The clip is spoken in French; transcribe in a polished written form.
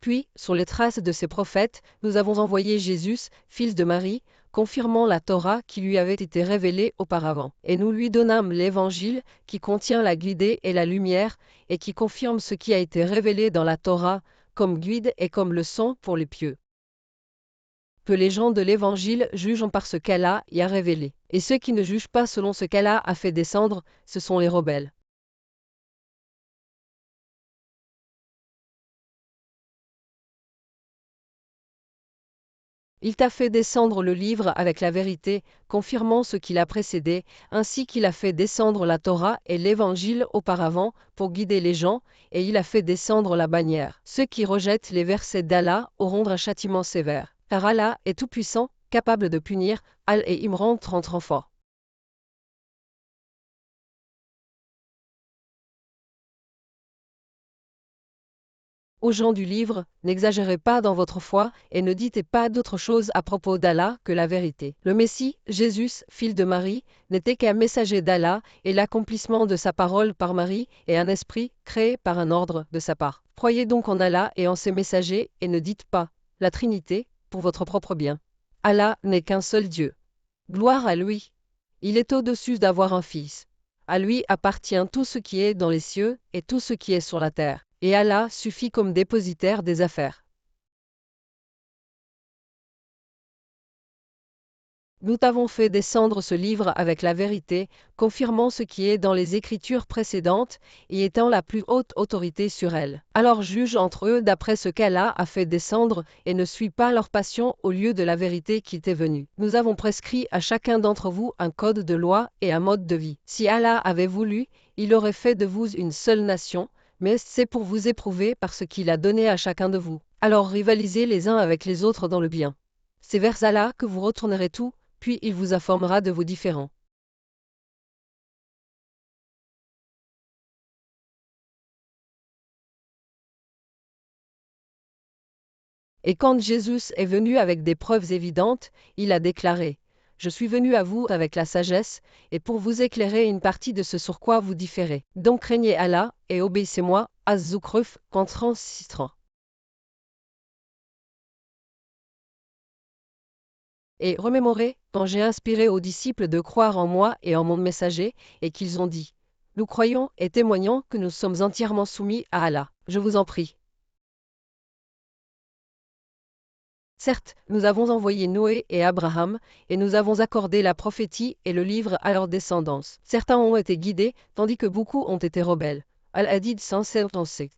Puis, sur les traces de ces prophètes, nous avons envoyé Jésus, fils de Marie, confirmant la Torah qui lui avait été révélée auparavant. Et nous lui donnâmes l'Évangile qui contient la guidée et la lumière, et qui confirme ce qui a été révélé dans la Torah, comme guide et comme leçon pour les pieux. Que les gens de l'Évangile jugent par ce qu'Allah y a révélé. Et ceux qui ne jugent pas selon ce qu'Allah a fait descendre, ce sont les rebelles. Il t'a fait descendre le livre avec la vérité, confirmant ce qui l'a précédé, ainsi qu'il a fait descendre la Torah et l'Évangile auparavant pour guider les gens, et il a fait descendre la bannière. Ceux qui rejettent les versets d'Allah auront un châtiment sévère. Car Allah est tout-puissant, capable de punir. Al et Imran 33. Aux gens du livre, n'exagérez pas dans votre foi et ne dites pas d'autre chose à propos d'Allah que la vérité. Le Messie, Jésus, fils de Marie, n'était qu'un messager d'Allah et l'accomplissement de sa parole par Marie et un esprit créé par un ordre de sa part. Croyez donc en Allah et en ses messagers et ne dites pas la Trinité pour votre propre bien. Allah n'est qu'un seul Dieu. Gloire à lui. Il est au-dessus d'avoir un fils. À lui appartient tout ce qui est dans les cieux et tout ce qui est sur la terre. Et Allah suffit comme dépositaire des affaires. Nous t'avons fait descendre ce livre avec la vérité, confirmant ce qui est dans les Écritures précédentes, et étant la plus haute autorité sur elles. Alors juge entre eux d'après ce qu'Allah a fait descendre, et ne suis pas leur passion au lieu de la vérité qui t'est venue. Nous avons prescrit à chacun d'entre vous un code de loi et un mode de vie. Si Allah avait voulu, il aurait fait de vous une seule nation, mais c'est pour vous éprouver par ce qu'il a donné à chacun de vous. Alors rivalisez les uns avec les autres dans le bien. C'est vers Allah que vous retournerez tout, puis il vous informera de vos différends. Et quand Jésus est venu avec des preuves évidentes, il a déclaré : Je suis venu à vous avec la sagesse, et pour vous éclairer une partie de ce sur quoi vous différez. Donc craignez Allah, et obéissez-moi. Az-Zukhruf, 36. Et remémorez, quand j'ai inspiré aux disciples de croire en moi et en mon messager, et qu'ils ont dit : Nous croyons et témoignons que nous sommes entièrement soumis à Allah. Je vous en prie. Certes, nous avons envoyé Noé et Abraham, et nous avons accordé la prophétie et le livre à leur descendance. Certains ont été guidés, tandis que beaucoup ont été rebelles. Al-Hadid 157.